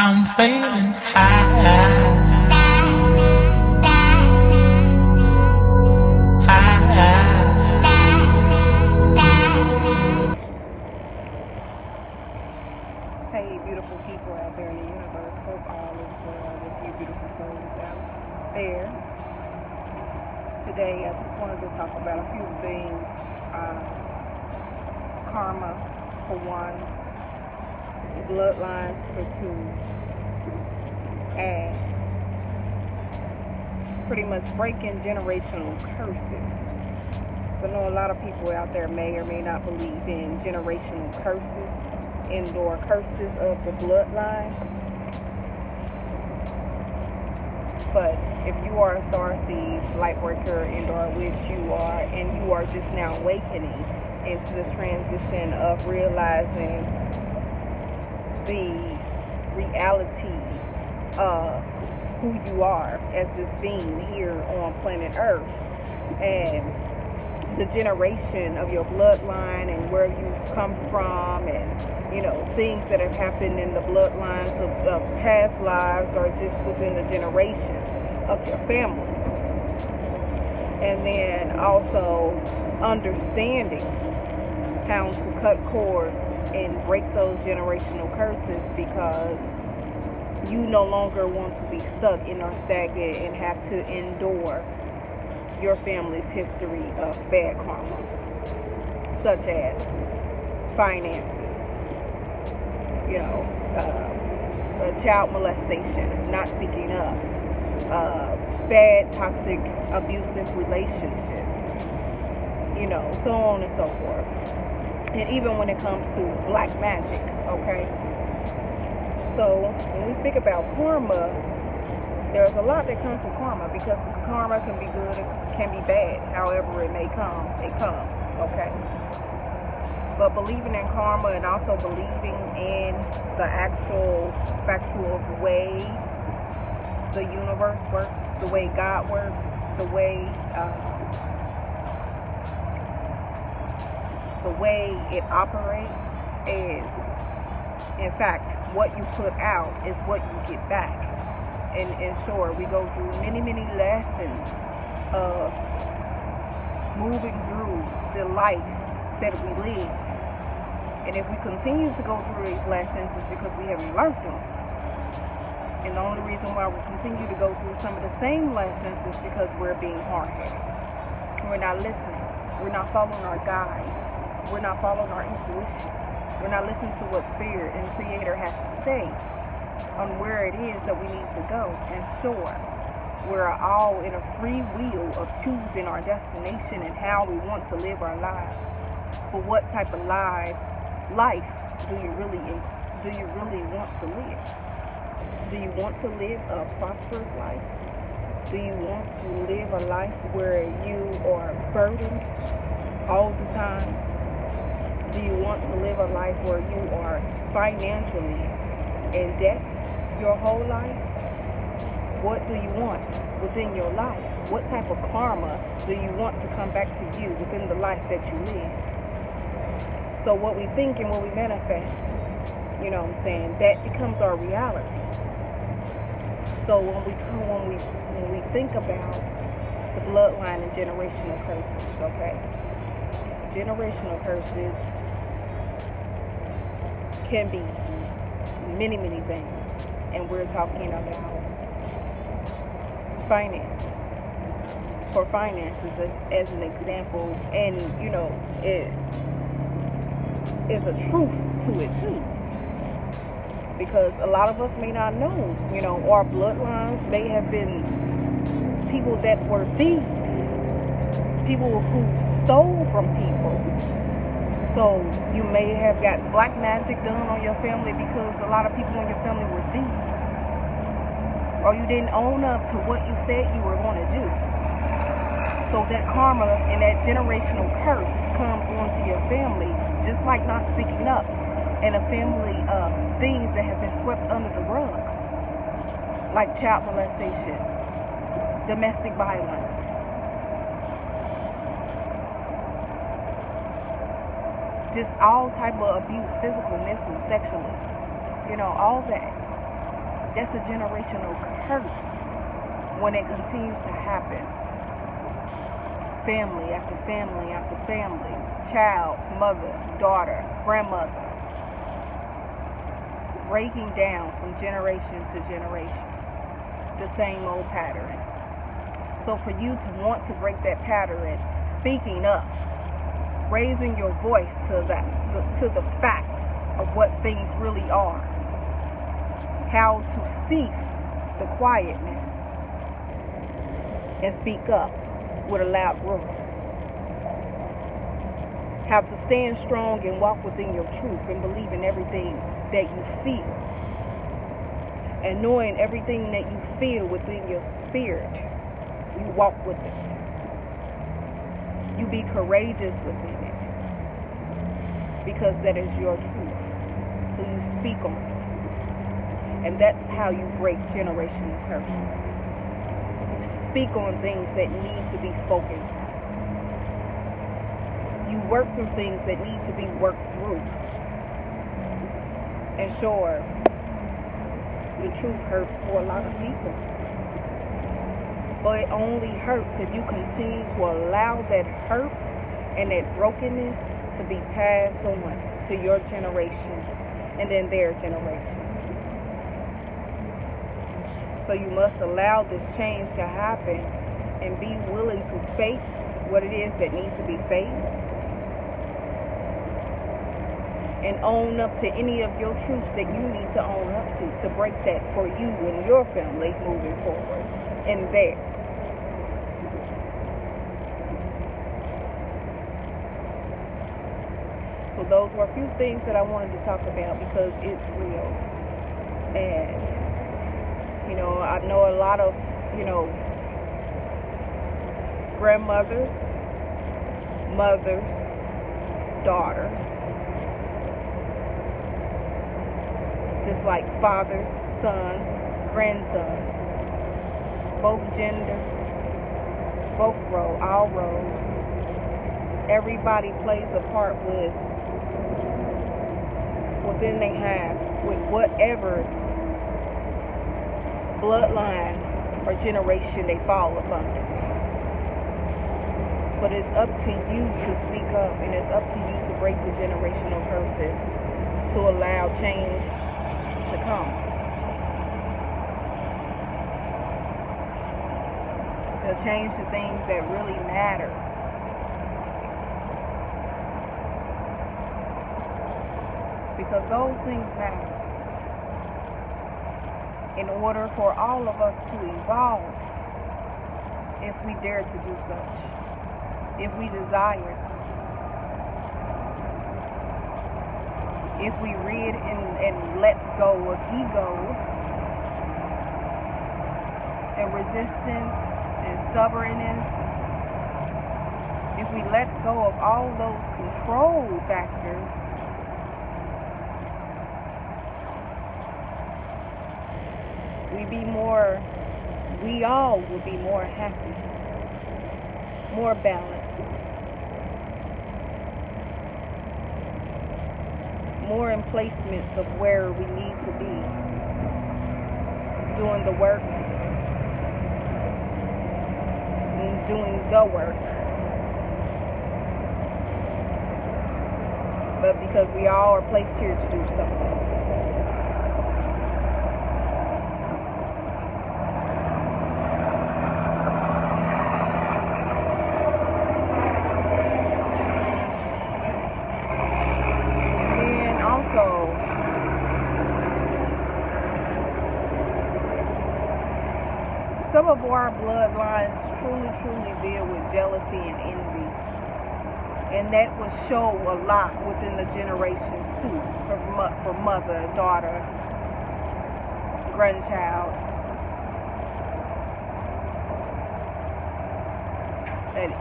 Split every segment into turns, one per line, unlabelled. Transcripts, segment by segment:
I'm feeling high.
Hey, beautiful people out there in the universe. Hope all is well with you beautiful souls out there. Today, I just wanted to talk about a few things. Karma, for one. Bloodlines, for two. And pretty much breaking generational curses. So I know a lot of people out there may or may not believe in generational curses, indoor curses of the bloodline. But if you are a starseed, light worker, indoor witch, you are, and you are just now awakening into this transition of realizing the reality of who you are as this being here on planet Earth, and the generation of your bloodline and where you've come from, and things that have happened in the bloodlines of past lives or just within the generation of your family. And then also understanding how to cut cords and break those generational curses, because you no longer want to be stuck in or stagnant and have to endure your family's history of bad karma, such as finances, child molestation, not speaking up, bad toxic abusive relationships, so on and so forth. And even when it comes to black magic, okay? So when we speak about karma, there's a lot that comes from karma, because karma can be good, it can be bad. However it may come, it comes, okay? But believing in karma and also believing in the actual factual way the universe works, the way God works, the way it operates is, in fact, what you put out is what you get back. And sure, we go through many, many lessons of moving through the life that we live. And if we continue to go through these lessons, it's because we haven't learned them. And the only reason why we continue to go through some of the same lessons is because we're being hard-headed. We're not listening. We're not following our guides. We're not following our intuition. We're not listening to what Spirit and Creator has to say on where it is that we need to go. And sure, we're all in a free will of choosing our destination and how we want to live our lives. But what type of life do you really want to live? Do you want to live a prosperous life? Do you want to live a life where you are burdened all the time? Do you want to live a life where you are financially in debt your whole life? What do you want within your life? What type of karma do you want to come back to you within the life that you live? So what we think and what we manifest, that becomes our reality. So when we think about the bloodline and generational curses, okay? Generational curses can be many, many things. And we're talking about finances. For finances, as an example, and it is a truth to it too. Because a lot of us may not know, our bloodlines may have been people that were thieves, people who stole from people. So you may have got black magic done on your family because a lot of people in your family were thieves. Or you didn't own up to what you said you were going to do. So that karma and that generational curse comes onto your family, just like not speaking up, and a family of things that have been swept under the rug, like child molestation, domestic violence, just all type of abuse, physical, mental, sexually, all that. That's a generational curse when it continues to happen. Family after family after family, child, mother, daughter, grandmother, breaking down from generation to generation, the same old pattern. So for you to want to break that pattern, speaking up, raising your voice to the facts of what things really are, how to cease the quietness and speak up with a loud roar, how to stand strong and walk within your truth and believe in everything that you feel, and knowing everything that you feel within your spirit, you walk with it. You be courageous within it, because that is your truth. So you speak on it. And that's how you break generational curses. You speak on things that need to be spoken. You work through things that need to be worked through. And sure, the truth hurts for a lot of people. But it only hurts if you continue to allow that hurt and that brokenness to be passed on to your generations and then their generations. So you must allow this change to happen and be willing to face what it is that needs to be faced and own up to any of your truths that you need to own up to break that for you and your family moving forward and theirs. So those were a few things that I wanted to talk about because it's real. And, I know a lot of, grandmothers, mothers, daughters, just like fathers, sons, grandsons, both gender, both roles, all roles. Everybody plays a part within they have, with whatever bloodline or generation they fall upon. But it's up to you to speak up, and it's up to you to break the generational curses to allow change to come. To change the things that really matter. Because those things matter. In order for all of us to evolve, if we dare to do such, if we desire to, if we rid and let go of ego and resistance and stubbornness, if we let go of all those control factors, we all will be more happy, more balanced, more in placements of where we need to be, doing the work and doing the work. But because we all are placed here to do something. Some of our bloodlines truly deal with jealousy and envy. And that will show a lot within the generations too, for mother, daughter, grandchild. And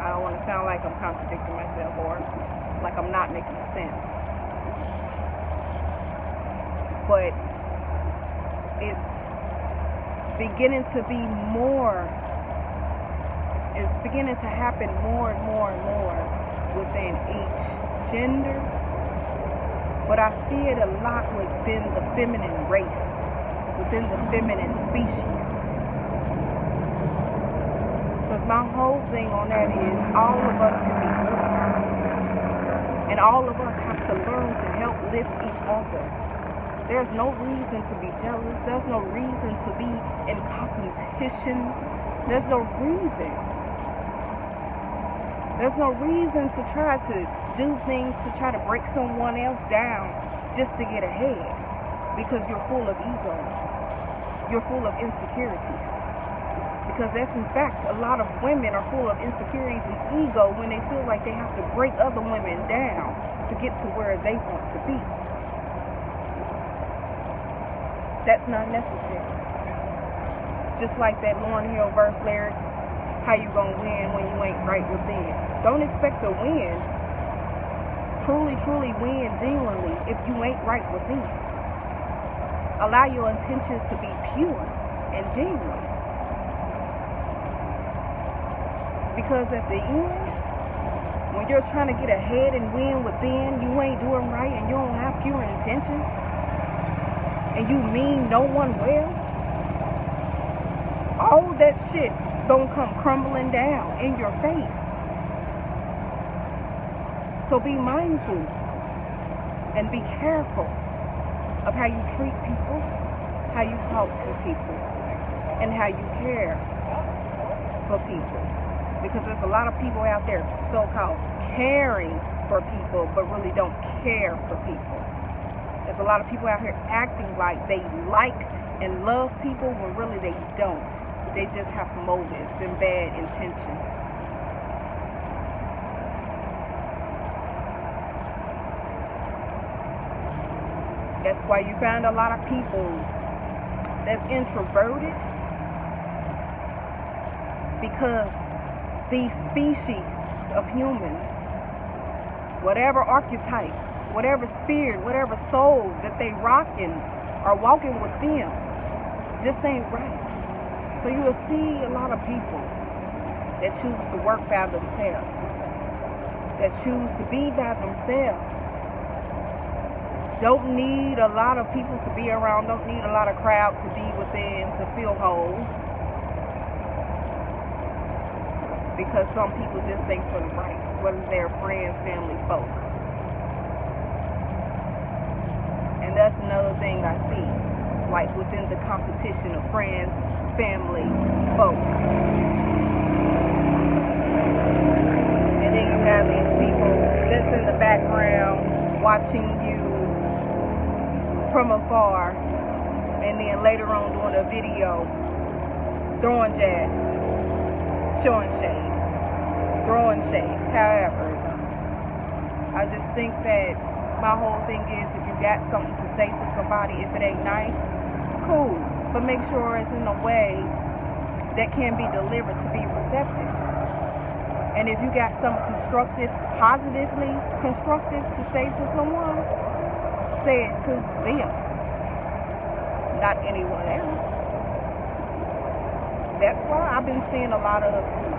I don't want to sound like I'm contradicting myself or like I'm not making sense. But it's beginning to be more, it's beginning to happen more and more within each gender, but I see it a lot within the feminine race, within the feminine species. Because my whole thing on that is all of us can be good. And all of us have to learn to help lift each other. There's no reason to be jealous. There's no reason to be in competition. There's no reason. There's no reason to try to do things to try to break someone else down just to get ahead. Because you're full of ego. You're full of insecurities. Because that's in fact, a lot of women are full of insecurities and ego when they feel like they have to break other women down to get to where they want to be. That's not necessary. Just like that Lauryn Hill verse lyric, how you gonna win when you ain't right within? Don't expect to win, truly win genuinely if you ain't right within. Allow your intentions to be pure and genuine. Because at the end, when you're trying to get ahead and win within, you ain't doing right and you don't have pure intentions, and you mean no one well, all that shit gonna come crumbling down in your face. So be mindful and be careful of how you treat people, how you talk to people, and how you care for people. Because there's a lot of people out there so-called caring for people, but really don't care for people. There's a lot of people out here acting like they like and love people when really they don't. They just have motives and bad intentions. That's why you find a lot of people that's introverted, because these species of humans, whatever archetype, whatever spirit, whatever soul that they rocking or walking with them, just ain't right. So you will see a lot of people that choose to work by themselves, that choose to be by themselves. Don't need a lot of people to be around, don't need a lot of crowd to be within to feel whole. Because some people just think for the right, whether they're friends, family, folk. And that's another thing I see, like within the competition of friends, family, folk. And then you have these people that's in the background watching you from afar, and then later on doing a video, throwing jabs, showing shade, throwing shade, however it goes. I just think that my whole thing is, if you got something to say to somebody, if it ain't nice, cool, but make sure it's in a way that can be delivered to be receptive. And if you got something constructive, positively constructive to say to someone, say it to them, not anyone else. That's why I've been seeing a lot of too.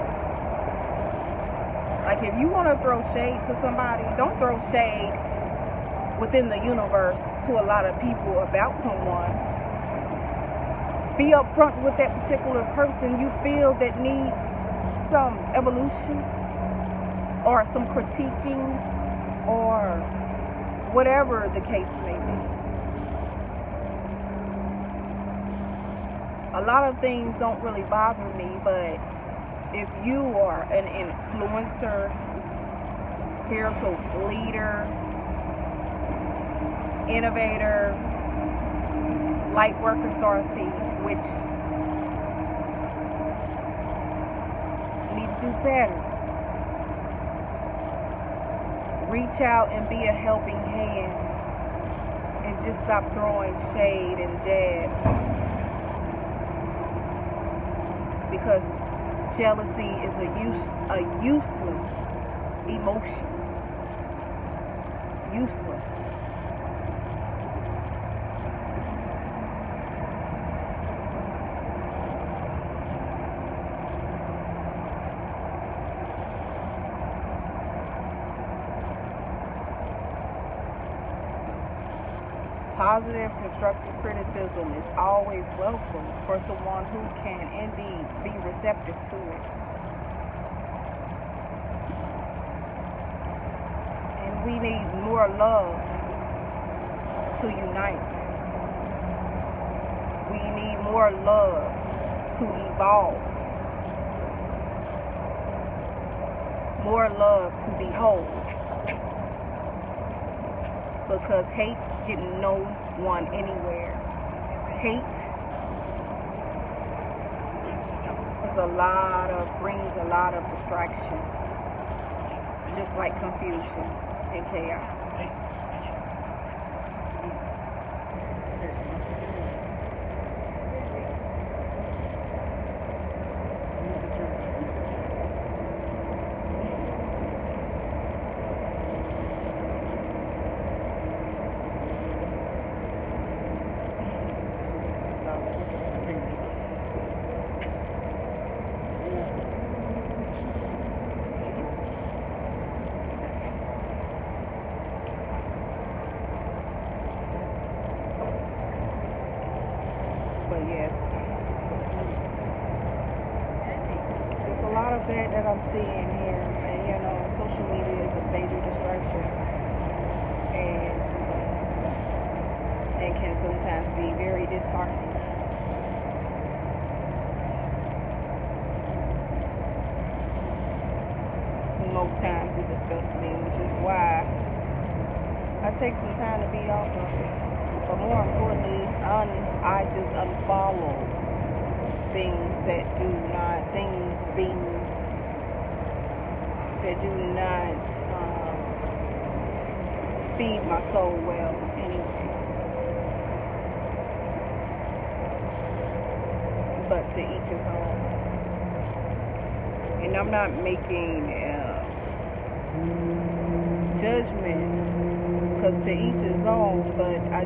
Like, if you want to throw shade to somebody, don't throw shade within the universe to a lot of people about someone. Be upfront with that particular person you feel that needs some evolution or some critiquing or whatever the case may be. A lot of things don't really bother me, but if you are an influencer, spiritual leader, innovator, light worker, starseed, which need to do better. Reach out and be a helping hand and just stop throwing shade and jabs. Because jealousy is a useless emotion. Useless. positive, constructive criticism is always welcome for someone who can indeed be receptive to it. And we need more love to unite. We need more love to evolve. More love to be whole. Because hate is getting no one anywhere. Hate brings a lot of distraction. Just like confusion and chaos. But yes, there's a lot of that I'm seeing here, and social media is a major distraction, and can sometimes be very disheartening. Most times it disgusts me, which is why I take some time to be off of it. But more importantly, I just unfollow things that do not, beings that do not feed my soul well anyways. But to each his own. And I'm not making judgment, because to each his own, but I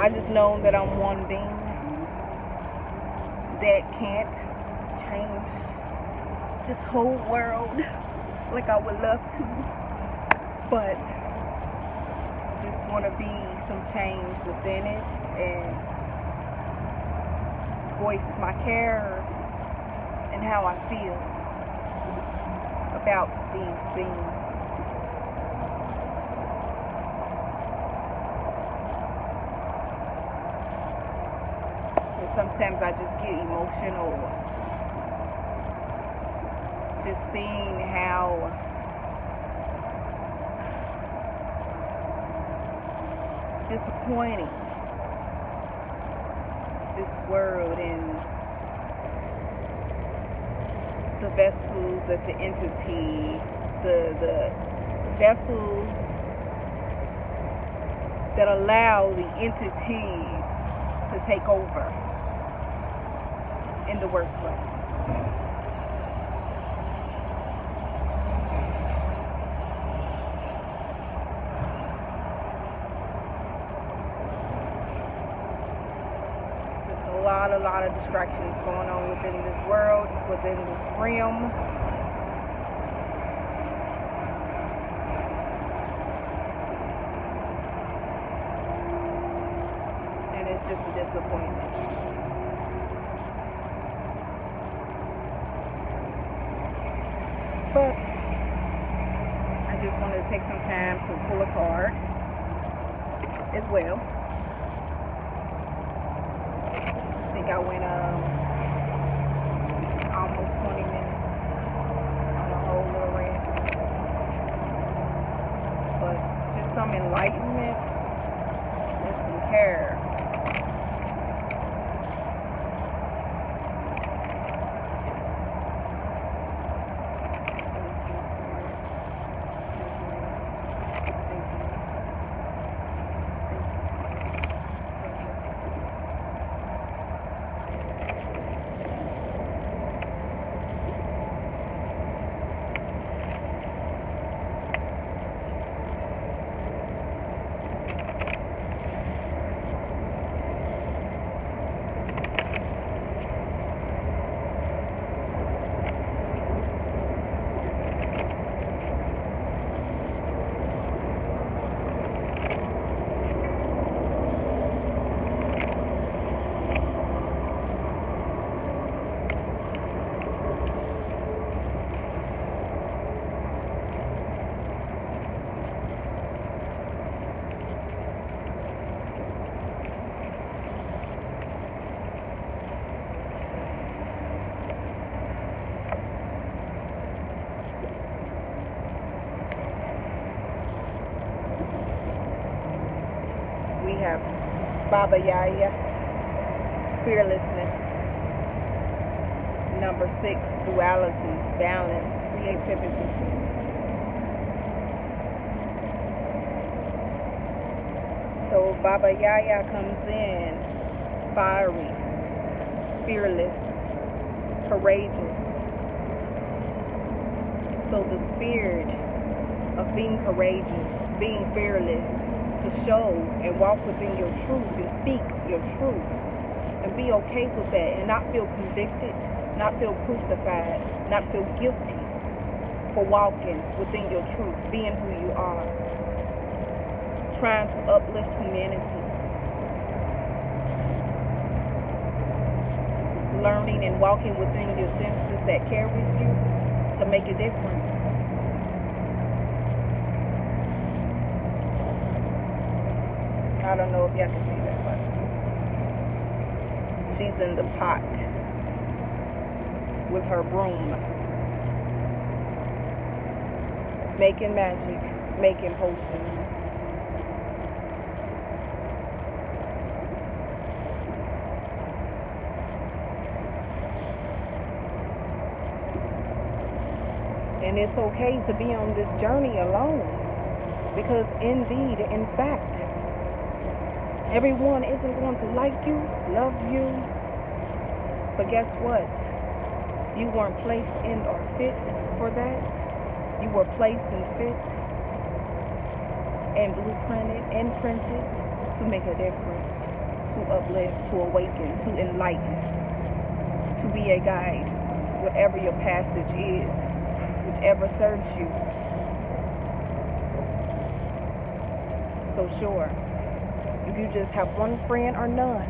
just know that I'm one being that can't change this whole world like I would love to, but just want to be some change within it and voice my care and how I feel about these things. And sometimes I just get emotional just seeing how disappointing this world and the vessels that the entity, the vessels that allow the entities to take over in the worst way. A lot of distractions going on within this world, within this realm. And it's just a disappointment. But I just wanted to take some time to pull a card as well. I went almost 20 minutes on a whole little rant, but just some enlightenment and some care. Baba Yaya Fearlessness. Number 6, duality, balance, creativity. So Baba Yaya comes in fiery, fearless, courageous. So the spirit of being courageous, being fearless, to show and walk within your truth and speak your truths and be okay with that and not feel convicted, not feel crucified, not feel guilty for walking within your truth, being who you are, trying to uplift humanity, learning and walking within your senses that carries you to make a difference. I don't know if y'all can see that, but she's in the pot with her broom, making magic, making potions. And it's okay to be on this journey alone, because indeed, in fact, everyone isn't going to like you, love you, but guess what? You weren't placed in or fit for that. You were placed and fit and blueprinted and printed to make a difference, to uplift, to awaken, to enlighten, to be a guide, whatever your passage is, whichever serves you. So sure, if you just have one friend or none,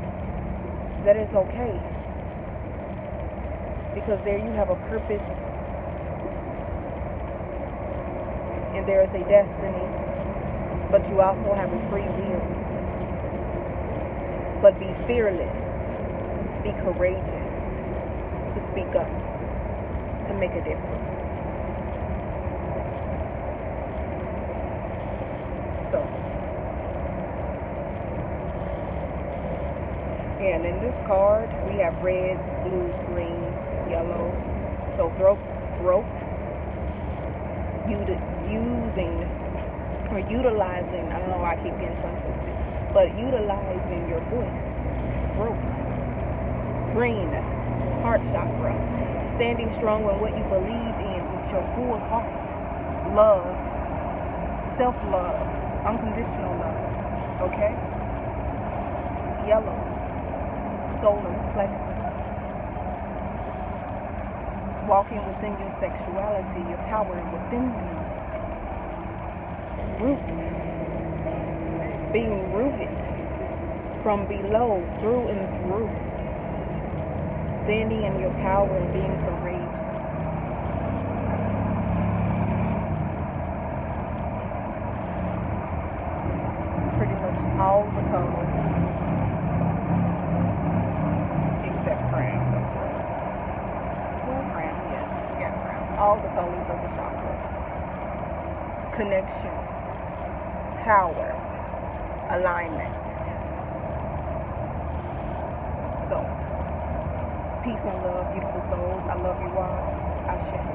that is okay. Because there you have a purpose and there is a destiny, but you also have a free will. But be fearless, be courageous, to speak up, to make a difference. So, and in this card, we have reds, blues, greens, yellows. So throat, using or utilizing, I don't know why I keep getting tongue twisted, but utilizing your voice, throat. Green, heart chakra, standing strong on what you believe in with your full heart. Love, self-love, unconditional love, okay? Yellow, solar plexus, walking within your sexuality, your power within you. Root, being rooted from below, through and through, standing in your power and being courageous. Pretty much all the colors, except crown, of course. Well, crown, yes, yeah, crown. All the colors of the chakras. Connection, power, alignment. So, peace and love, beautiful souls. I love you all. I share.